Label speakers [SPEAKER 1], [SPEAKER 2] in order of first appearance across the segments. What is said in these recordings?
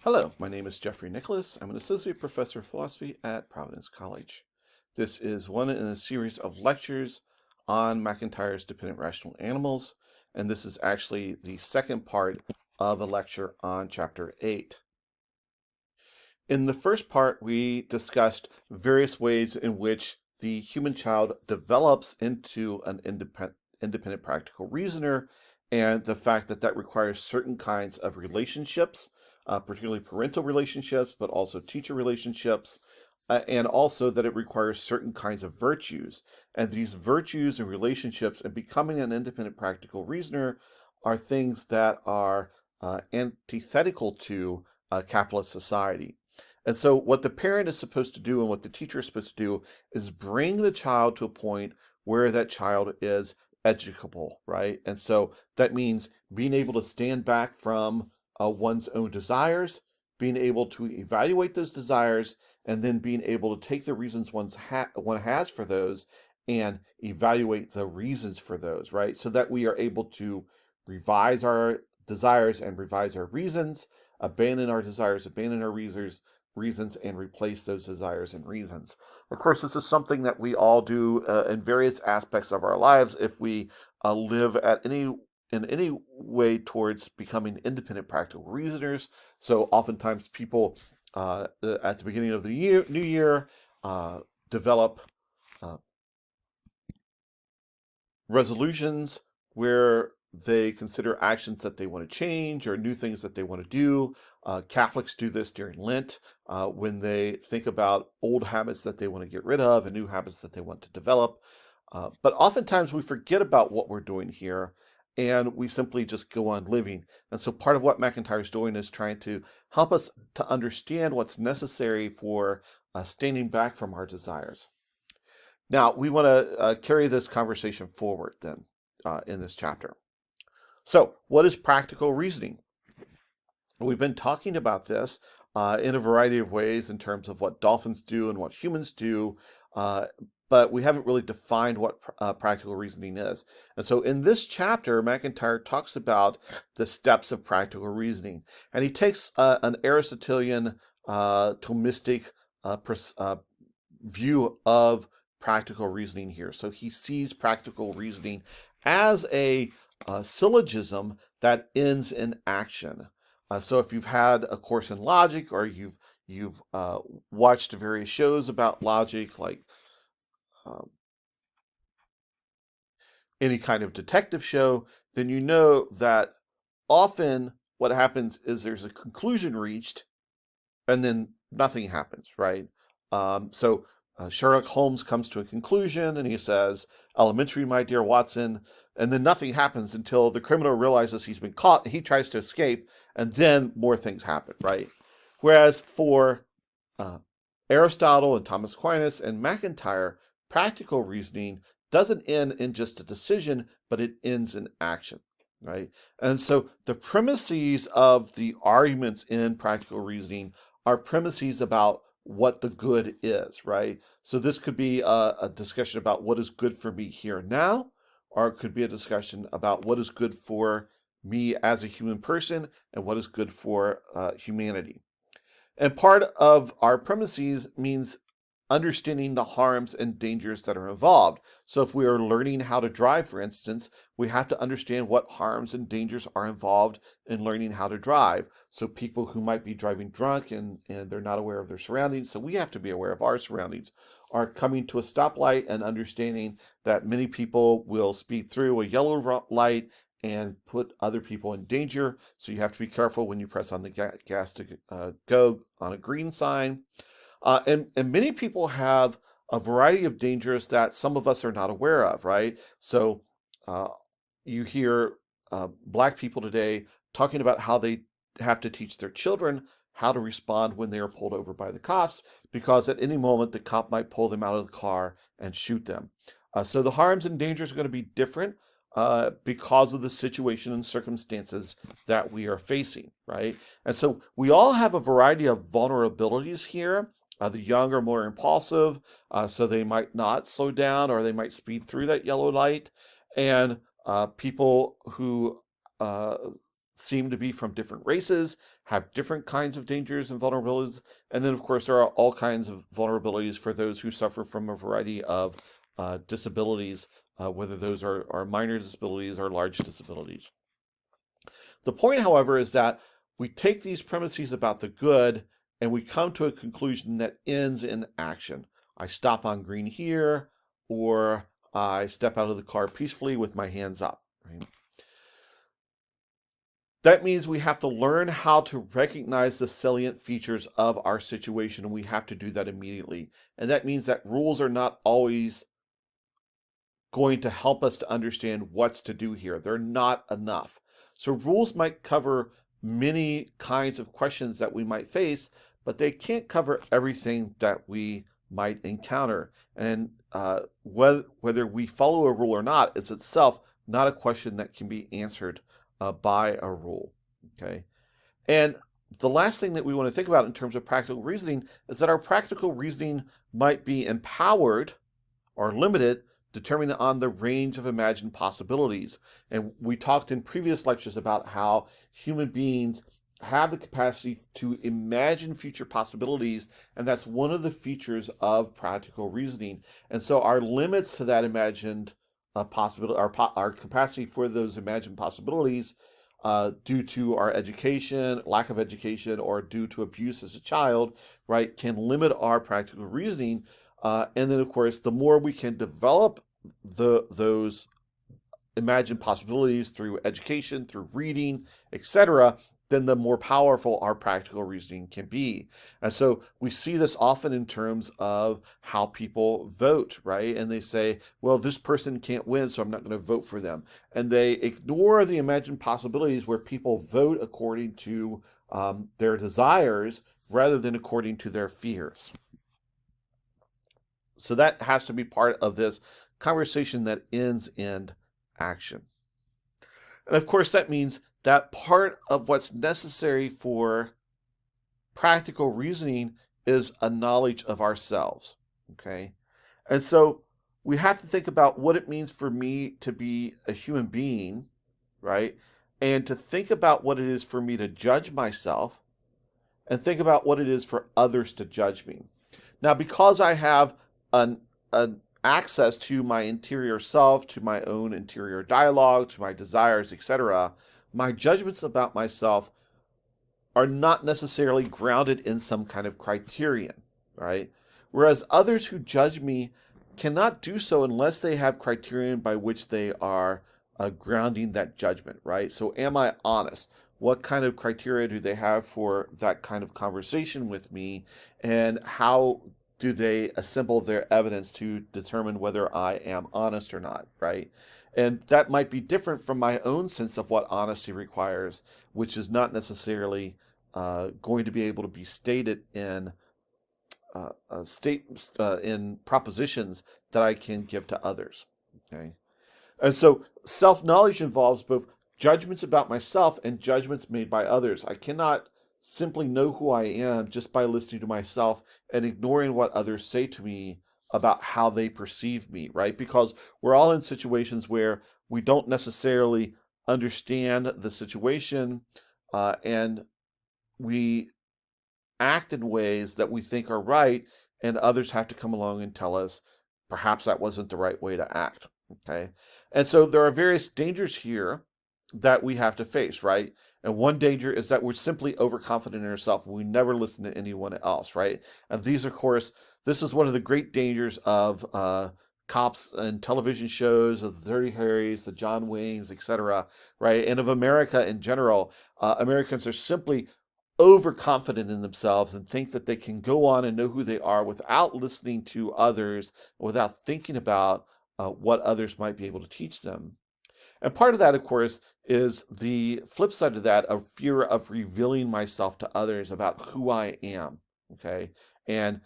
[SPEAKER 1] Hello, my name is Jeffrey Nicholas. I'm an associate professor of philosophy at Providence College. This is one in a series of lectures on McIntyre's dependent rational animals, and this is actually the second part of a lecture on chapter 8. In the first part, we discussed various ways in which the human child develops into an independent practical reasoner, and the fact that that requires certain kinds of relationships, particularly parental relationships, but also teacher relationships, and also that it requires certain kinds of virtues. And these virtues and relationships and becoming an independent practical reasoner are things that are antithetical to capitalist society. And so, what the parent is supposed to do and what the teacher is supposed to do is bring the child to a point where that child is educable, right? And so that means being able to stand back from one's own desires, being able to evaluate those desires, and then being able to take the reasons one has for those and evaluate the reasons for those, right? So that we are able to revise our desires and revise our reasons, abandon our desires, abandon our reasons and replace those desires and reasons. Of course, this is something that we all do in various aspects of our lives if we live in any way towards becoming independent practical reasoners. So oftentimes people at the beginning of the new year, develop uh, resolutions where they consider actions that they want to change or new things that they want to do. Catholics do this during Lent when they think about old habits that they want to get rid of and new habits that they want to develop. But oftentimes we forget about what we're doing here and we simply just go on living. And so part of what McIntyre is doing is trying to help us to understand what's necessary for standing back from our desires. Now, we want to carry this conversation forward then in this chapter. So, what is practical reasoning? We've been talking about this in a variety of ways in terms of what dolphins do and what humans do, but we haven't really defined what practical reasoning is. And so, in this chapter, McIntyre talks about the steps of practical reasoning, and he takes an Aristotelian Thomistic view of practical reasoning here. So he sees practical reasoning as a syllogism that ends in action. So if you've had a course in logic or you've watched various shows about logic, like um, any kind of detective show, then you know that often what happens is there's a conclusion reached and then nothing happens, right? So Sherlock Holmes comes to a conclusion and he says, "Elementary, my dear Watson," and then nothing happens until the criminal realizes he's been caught. He tries to escape, and then more things happen, right? Whereas for uh, Aristotle and Thomas Aquinas and McIntyre, practical reasoning doesn't end in just a decision, but it ends in action, right? And so the premises of the arguments in practical reasoning are premises about what the good is, right? So this could be a discussion about what is good for me here and now, or it could be a discussion about what is good for me as a human person and what is good for humanity. And part of our premises means understanding the harms and dangers that are involved. So if we are learning how to drive, for instance, we have to understand what harms and dangers are involved in learning how to drive. So people who might be driving drunk and they're not aware of their surroundings, so we have to be aware of our surroundings, are coming to a stoplight and understanding that many people will speed through a yellow light and put other people in danger. So you have to be careful when you press on the gas to go on a green sign. And many people have a variety of dangers that some of us are not aware of, right? So uh, you hear Black people today talking about how they have to teach their children how to respond when they are pulled over by the cops, because at any moment the cop might pull them out of the car and shoot them. So the harms and dangers are going to be different because of the situation and circumstances that we are facing, right? And so we all have a variety of vulnerabilities here. The young are more impulsive, so they might not slow down or they might speed through that yellow light. And people who seem to be from different races have different kinds of dangers and vulnerabilities. And then, of course, there are all kinds of vulnerabilities for those who suffer from a variety of disabilities, whether those are minor disabilities or large disabilities. The point, however, is that we take these premises about the good and we come to a conclusion that ends in action. I stop on green here, or I step out of the car peacefully with my hands up. Right? That means we have to learn how to recognize the salient features of our situation, and we have to do that immediately. And that means that rules are not always going to help us to understand what's to do here. They're not enough. So rules might cover many kinds of questions that we might face, but they can't cover everything that we might encounter. And whether we follow a rule or not is itself not a question that can be answered by a rule. Okay. And the last thing that we want to think about in terms of practical reasoning is that our practical reasoning might be empowered or limited determined on the range of imagined possibilities. And we talked in previous lectures about how human beings have the capacity to imagine future possibilities, and that's one of the features of practical reasoning. And so our limits to that imagined possibility, our capacity for those imagined possibilities, due to our education, lack of education, or due to abuse as a child, right, can limit our practical reasoning. And then, of course, the more we can develop those imagined possibilities through education, through reading, etc., then the more powerful our practical reasoning can be. And so we see this often in terms of how people vote, right? And they say, well, this person can't win, so I'm not going to vote for them. And they ignore the imagined possibilities where people vote according to their desires rather than according to their fears. So that has to be part of this conversation that ends in action. And of course, that means that part of what's necessary for practical reasoning is a knowledge of ourselves. Okay. And so we have to think about what it means for me to be a human being, right? And to think about what it is for me to judge myself, and think about what it is for others to judge me. Now, because I have an access to my interior self, to my own interior dialogue, to my desires, etc., my judgments about myself are not necessarily grounded in some kind of criterion, right? Whereas others who judge me cannot do so unless they have criterion by which they are grounding that judgment, right? So am I honest? What kind of criteria do they have for that kind of conversation with me? And how do they assemble their evidence to determine whether I am honest or not, right? And that might be different from my own sense of what honesty requires, which is not necessarily going to be able to be stated in in propositions that I can give to others. Okay, and so self-knowledge involves both judgments about myself and judgments made by others. I cannot simply know who I am just by listening to myself and ignoring what others say to me about how they perceive me, right? Because we're all in situations where we don't necessarily understand the situation, and we act in ways that we think are right, and others have to come along and tell us perhaps that wasn't the right way to act. Okay. And so there are various dangers here that we have to face, right? And one danger is that we're simply overconfident in ourselves. We never listen to anyone else, right? And these, of course, this is one of the great dangers of cops and television shows, of the Dirty Harrys, the John Waynes, etc., right? And of America in general. Americans are simply overconfident in themselves and think that they can go on and know who they are without listening to others, without thinking about what others might be able to teach them. And part of that, of course, is the flip side of that, of fear of revealing myself to others about who I am. Okay. And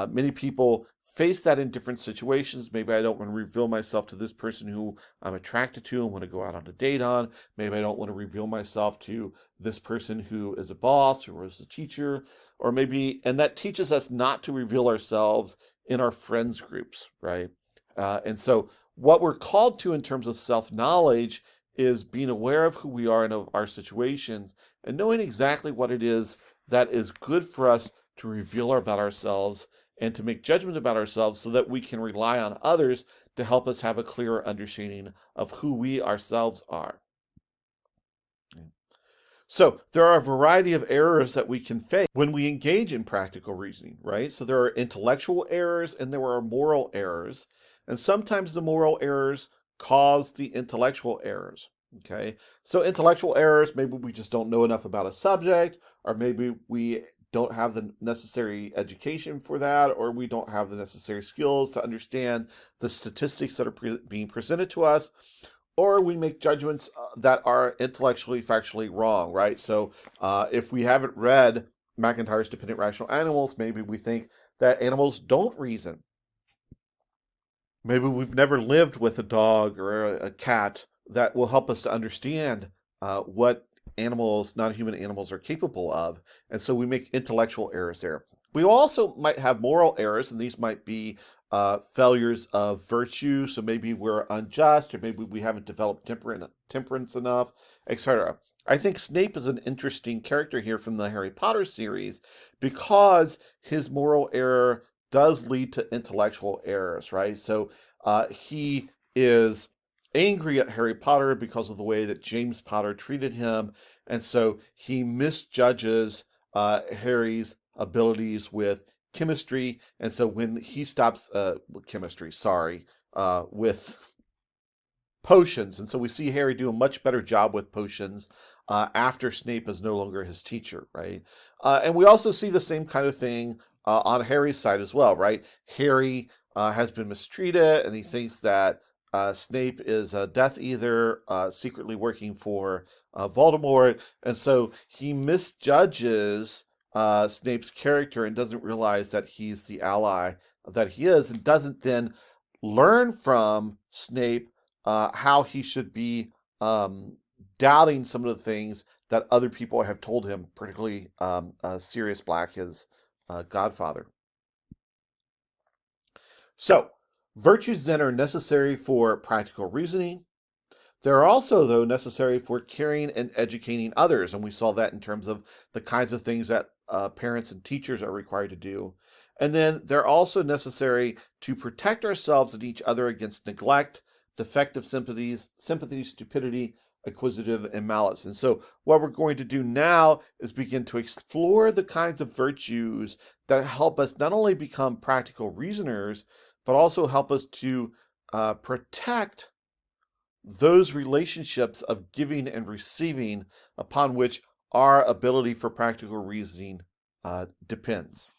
[SPEAKER 1] many people face that in different situations. Maybe I don't want to reveal myself to this person who I'm attracted to and want to go out on a date on. Maybe I don't want to reveal myself to this person who is a boss or is a teacher, or maybe, and that teaches us not to reveal ourselves in our friends groups, right? And so what we're called to in terms of self-knowledge is being aware of who we are and of our situations and knowing exactly what it is that is good for us to reveal about ourselves and to make judgment about ourselves so that we can rely on others to help us have a clearer understanding of who we ourselves are. So there are a variety of errors that we can face when we engage in practical reasoning, right? So there are intellectual errors and there are moral errors. And sometimes the moral errors cause the intellectual errors, okay? So intellectual errors, maybe we just don't know enough about a subject, or maybe we don't have the necessary education for that, or we don't have the necessary skills to understand the statistics that are being presented to us, or we make judgments that are intellectually, factually wrong, right? So if we haven't read McIntyre's Dependent Rational Animals, maybe we think that animals don't reason. Maybe we've never lived with a dog or a cat that will help us to understand what animals, non-human animals, are capable of. And so we make intellectual errors there. We also might have moral errors, and these might be failures of virtue. So maybe we're unjust, or maybe we haven't developed temperance enough, etc. I think Snape is an interesting character here from the Harry Potter series because his moral error does lead to intellectual errors, right? So he is angry at Harry Potter because of the way that James Potter treated him, and so he misjudges Harry's abilities with chemistry, and so when he stops chemistry, sorry, with potions, and so we see Harry do a much better job with potions after Snape is no longer his teacher, right? And we also see the same kind of thing on Harry's side as well, right? Harry has been mistreated, and he thinks that Snape is a Death Eater secretly working for Voldemort, and so he misjudges Snape's character and doesn't realize that he's the ally that he is, and doesn't then learn from Snape how he should be doubting some of the things that other people have told him, particularly Sirius Black, his godfather. So, virtues then are necessary for practical reasoning. They're also, though, necessary for caring and educating others, and we saw that in terms of the kinds of things that parents and teachers are required to do. And then they're also necessary to protect ourselves and each other against neglect, defective sympathies, stupidity, acquisitive, and malice. And so what we're going to do now is begin to explore the kinds of virtues that help us not only become practical reasoners, but also help us to protect those relationships of giving and receiving upon which our ability for practical reasoning depends.